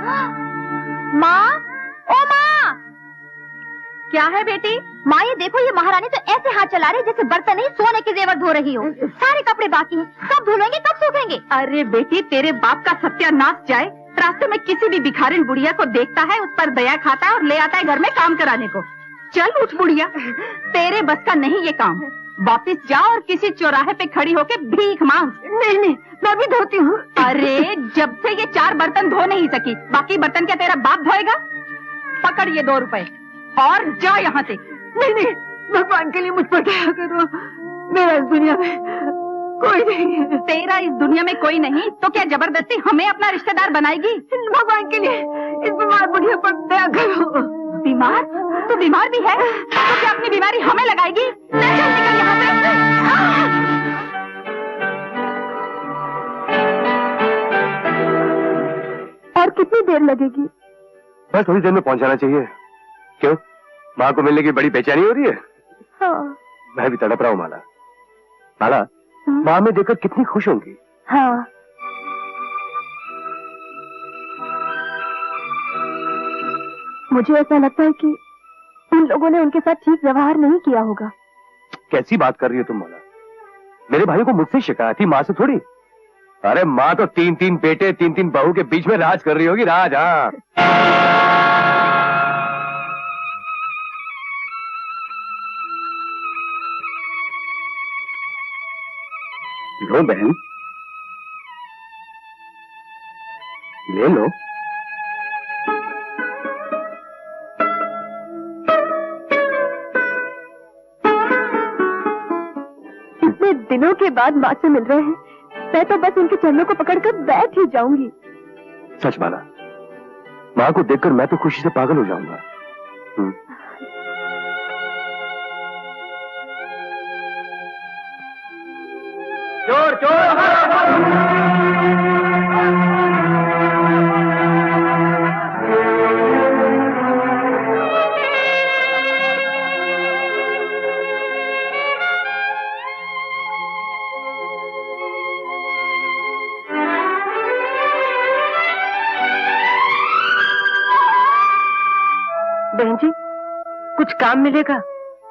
माँ, ओ माँ। क्या है बेटी? माँ ये देखो, ये महारानी तो ऐसे हाथ चला रही जैसे बर्तन ही सोने के जेवर धो रही हो। सारे कपड़े बाकी हैं, कब धुलेंगे, कब सूखेंगे? अरे बेटी, तेरे बाप का सत्यानाश जाए। रास्ते में किसी भी भिखारिन बुढ़िया को देखता है, उस पर दया खाता है और ले आता है घर में काम कराने को। चल उठ बुढ़िया, तेरे बस का नहीं ये काम। वापिस जा और किसी चौराहे पे खड़ी होके भीख मांग। नहीं नहीं, मैं भी धोती हूँ। अरे जब से ये 4 बर्तन धो नहीं सकी, बाकी बर्तन क्या तेरा बाप धोएगा? पकड़ ये 2 रुपए और जा यहाँ से। नहीं नहीं, भगवान के लिए मुझ पर दया करो, मेरा इस दुनिया में कोई नहीं है। तेरा इस दुनिया में कोई नहीं तो क्या जबरदस्ती हमें अपना रिश्तेदार बनाएगी? भगवान के लिए इस बीमार बुढ़िया पर दया करो। बीमार? तू बीमार भी है तो क्या अपनी बीमारी हमें लगाएगी? चल निकल यहाँ से। और कितनी देर लगेगी? बस थोड़ी देर में पहुंच जाना चाहिए। क्यों, माँ को मिलने की बड़ी बेचैनी हो रही है? हाँ। मैं भी तड़प रहा हूँ माला। माला, माँ में देखकर कितनी खुश होंगी। हाँ। मुझे ऐसा लगता है कि उन लोगों ने उनके साथ ठीक व्यवहार नहीं किया होगा। कैसी बात कर रही हो तुम माला? मेरे भाई को मुझसे शिकायत थी, माँ से थोड़ी। अरे माँ तो 3-3 बेटे 3-3 बहू के बीच में राज कर रही होगी, राज। हाँ, लो बहन, ले लो। इतने दिनों के बाद माँ से मिल रहे हैं, मैं तो बस उनके चरणों को पकड़कर बैठ ही जाऊंगी। सच माला, माँ को देखकर मैं तो खुशी से पागल हो जाऊंगा। चोर चोर। बहन जी, कुछ काम मिलेगा?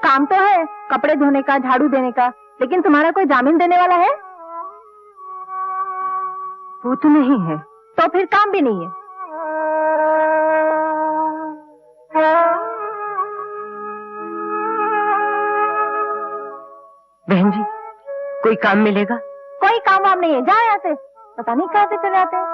काम तो है, कपड़े धोने का, झाड़ू देने का, लेकिन तुम्हारा कोई जामीन देने वाला है? वो तो नहीं है। तो फिर काम भी नहीं है। बहन जी, कोई काम मिलेगा? कोई काम वाम नहीं है, जाओ यहाँ से। पता नहीं कहाँ से चले आते हैं।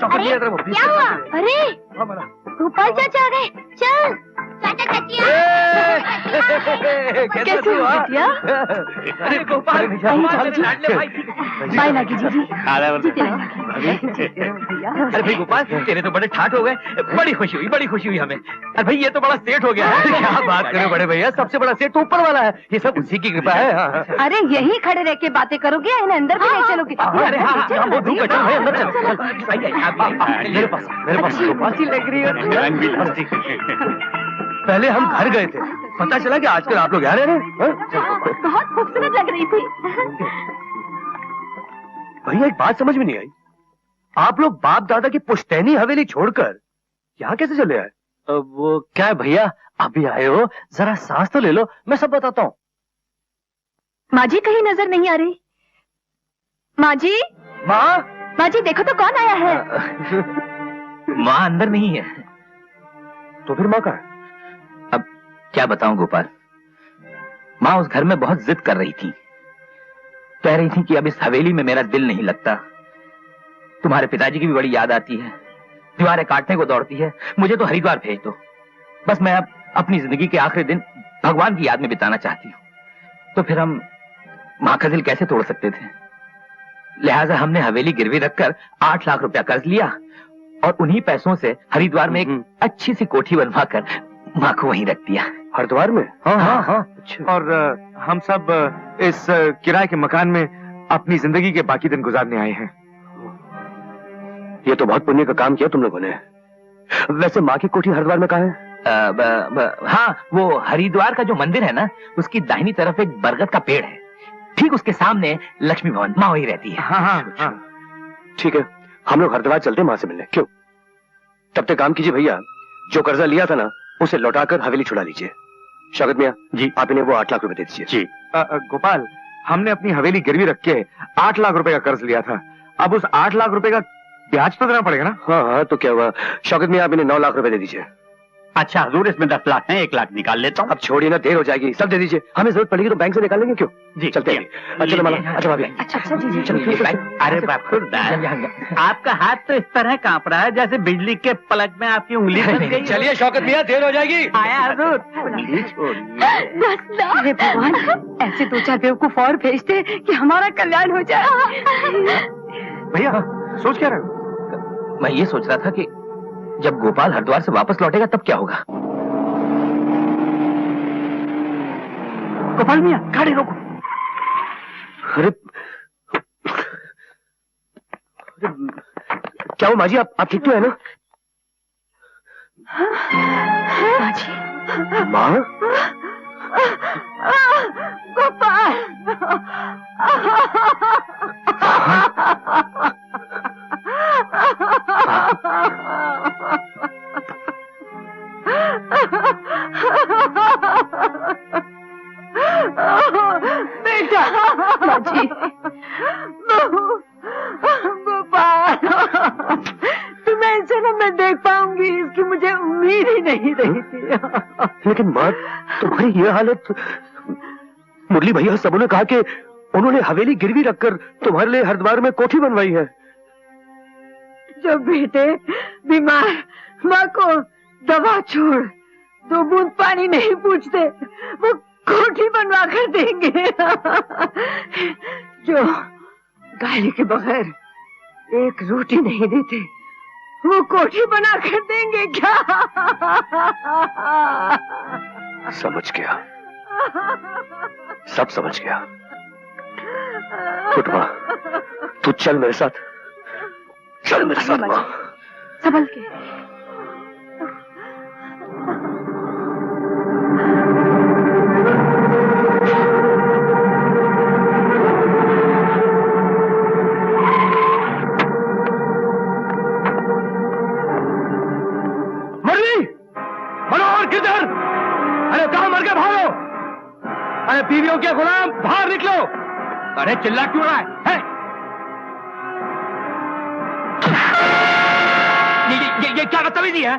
अरे क्या हुआ? अरे गोपाल चाचा आ गए। चल चाचा चाचिया। कैसे हो बिटिया? अरे गोपाल, बाय लागी जी। अरे भाई गोपाल, तेरे तो बड़े ठाठ हो गए। बड़ी खुशी हुई हमें। अरे भाई ये तो बड़ा सेठ हो गया है। क्या बात करे बड़े भैया, सबसे बड़ा सेठ तो ऊपर वाला है। ये सब उसी की कृपा है। अरे यहीं खड़े रह के बातें करोगे या इन्हें अंदर भी नहीं चलोगे? अरे हाँ, वो धूप है, अंदर चल। मेरे पास गोपाल लग रही है। पहले हम घर गए थे, पता चला कि आजकल आप लोग यहाँ रह रहे हैं। बहुत खूबसूरत लग रही थी। भैया एक बात समझ में नहीं आई, आप लोग बाप दादा की पुश्तैनी हवेली छोड़कर यहाँ कैसे चले आए? वो क्या है भैया, अभी आए हो, जरा सांस तो ले लो, मैं सब बताता हूँ। माँ जी कहीं नजर नहीं आ रही। माँ जी, माँ जी देखो तो कौन आया है। माँ अंदर नहीं है। तो फिर माँ कहाँ है? अब क्या बताऊं गोपाल, माँ उस घर में बहुत जिद कर रही थी। कह रही थी कि अब इस हवेली में मेरा दिल नहीं लगता। तुम्हारे पिताजी की भी बड़ी याद आती है, दीवारें काटने को दौड़ती है। मुझे तो हरिद्वार भेज दो, बस मैं अब अपनी जिंदगी के आखिरी दिन भगवान की याद में बिताना चाहती हूँ। तो फिर हम माँ का दिल कैसे तोड़ सकते थे? लिहाजा हमने हवेली गिरवी रखकर 8 लाख रुपया कर्ज लिया और उन्हीं पैसों से हरिद्वार में एक अच्छी सी कोठी बनवाकर माँ को वहीं रख दिया। हरिद्वार में? हाँ। और हम सब इस किराए के मकान में अपनी जिंदगी के बाकी दिन गुजारने आए हैं। ये तो बहुत पुण्य का काम किया तुम लोगों ने। वैसे माँ की कोठी हरिद्वार में कहाँ है? हाँ, वो हरिद्वार का जो मंदिर है ना, उसकी दाहिनी तरफ एक बरगद का पेड़ है, ठीक उसके सामने लक्ष्मी भवन, माँ वही रहती है। हाँ। ठीक है, हम लोग हरिद्वार चलते हैं माँ से मिलने। क्यों? तब तक काम कीजिए भैया, जो कर्जा लिया था ना उसे लौटाकर हवेली छुड़ा लीजिए। शौकत मियाँ जी, आप इन्हें वो 8 लाख रुपए दे दीजिए। जी। गोपाल, हमने अपनी हवेली गिरवी रख के 8 लाख रुपए का कर्ज लिया था। अब उस 8 लाख रुपए का ब्याज तो देना पड़ेगा ना? हाँ, तो क्या हुआ? शौकत मियाँ, आप इन्हें 9 लाख रुपए दे दीजिए। अच्छा हजूर, इसमें 10 लाख है, 1 लाख निकाल लेता हूँ। अब छोड़िए ना, देर हो जाएगी, सब दे दीजिए। हमें जरूरत पड़ेगी तो बैंक से निकाल लेंगे। क्यों? जी चलते हैं। अच्छा माला, अच्छा भाभी। अच्छा जी चलो। अरे बाखुरदार, आपका हाथ तो इस तरह कांप रहा है जैसे बिजली के पलक में आपकी उंगली फंस गई। चलिए शौकत मियाँ, देर हो जाएगी। आया हजूर। हे भगवान, ऐसे 2-4 बेवकूफ और भेजते कि हमारा कल्याण हो जाए। भैया सोच क्या रहे हो? मैं ये सोच रहा था कि जब गोपाल हरिद्वार से वापस लौटेगा तब क्या होगा। गोपाल मियाँ, गाड़ी रोको। अरे क्या हो माँ जी, आप ठीक तो है ना? माँ? गोपाल, बेटा, जी, गोपाल, तुम्हें इस जन्म में देख पाऊंगी इसकी मुझे उम्मीद ही नहीं रही थी। लेकिन माँ, तुम्हारी ये हालत, मुरली भैया सबों ने कहा कि उन्होंने हवेली गिरवी रखकर तुम्हारे लिए हरिद्वार में कोठी बनवाई है। जब बेटे बीमार माँ को दवा छोड़ 2 बूंद पानी नहीं पूछते, वो कोठी बनवा कर देंगे। जो गाली के बगैर 1 रोटी नहीं देते, वो कोठी बना कर देंगे क्या? समझ गया, सब समझ गया। उठ माँ, तू चल मेरे साथ, चल मेरे साथ माँ। संभल के। मनोहर किधर? अरे कहाँ मर गए? भागो! अरे बीवियों के गुलाम, बाहर निकलो! अरे चिल्ला क्यों रहा है? ये क्या बदतमीजी है?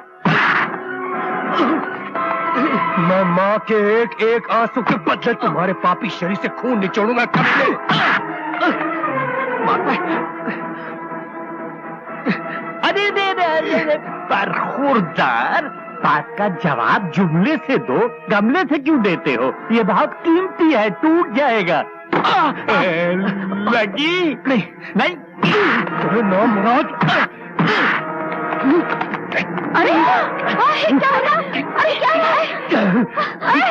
मैं माँ के एक एक आंसू के बदले तुम्हारे पापी शरीर से खून निचोड़ूंगा। कब से? अरे बरखुरदार, बात का जवाब जुमले से दो, गमले से क्यों देते हो? ये बहुत कीमती है, टूट जाएगा। लगी? नहीं। अरे नो मुराद! अरे क्या हो रहा? अरे क्या है? अरे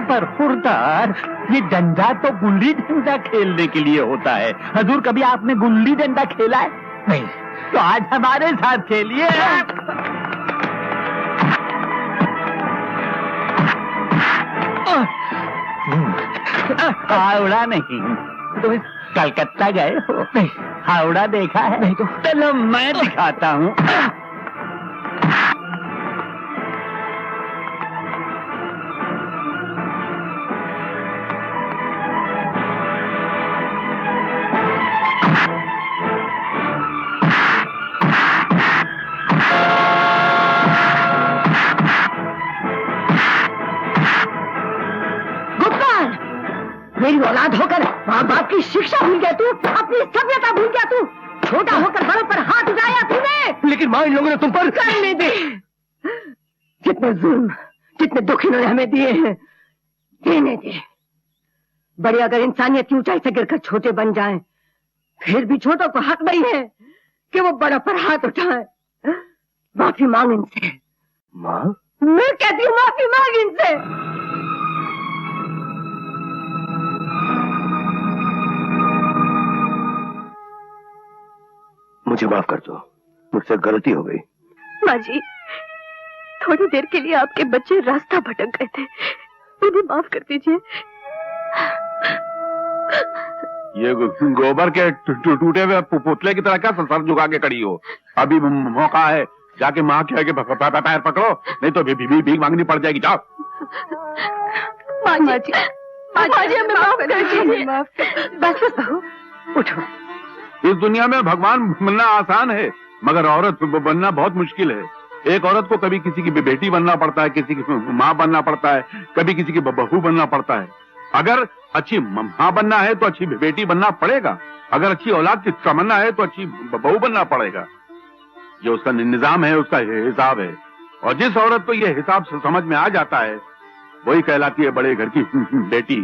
बरखुरदार, ये डंडा तो गुल्ली डंडा खेलने के लिए होता है। हजूर, कभी आपने गुल्ली डंडा खेला है? नहीं। तो आज हमारे साथ खेलिए। हावड़ा नहीं, तुम कलकत्ता गए हो? नहीं। हावड़ा देखा है? नहीं। तो चलो मैं दिखाता हूँ। औलाद होकर माँ बाप की शिक्षा भूल गया तू, अपनी सभ्यता भूल गया तू, छोटा होकर बड़ों पर हाथ उठाया तूने। लेकिन माँ इन लोगों ने तुम पर करने दे। जितने जुल्म, जितने दुख इन्होंने हमें दिए हैं, देने दे। बड़े अगर इंसानियत की ऊंचाई से गिरकर छोटे बन जाएं, फिर भी छोटों को हक नहीं है कि वो बड़ों पर हाथ उठाएं। माफी मांग इनसे। माँ, मैं कहती हूँ माफी मांग इनसे। मुझे माफ कर दो, मुझसे गलती हो गई। माँ जी, थोड़ी देर के लिए आपके बच्चे रास्ता भटक गए थे, उन्हें माफ कर दीजिए। ये गोबर के टूटे हुए पुतले की तरह क्या सर झुका के खड़ी हो? अभी मौका है, जाके माँ के आगे पैर पकड़ो, नहीं तो भीख मांगनी पड़ जाएगी। जाओ। माँ जी, हमें माफ कर दीजिए। बस बहू, उठो। इस दुनिया में भगवान बनना आसान है, मगर औरत बनना बहुत मुश्किल है। एक औरत को कभी किसी की बेटी बनना पड़ता है, किसी की माँ बनना पड़ता है, कभी किसी की बहू बनना पड़ता है। अगर अच्छी माँ बनना है तो अच्छी बेटी बनना पड़ेगा, अगर अच्छी औलाद की तमन्ना है तो अच्छी बहू बनना पड़ेगा। ये उसका निजाम है, उसका हिसाब है। और जिस औरत को ये हिसाब समझ में आ जाता है, वही कहलाती है बड़े घर की बेटी।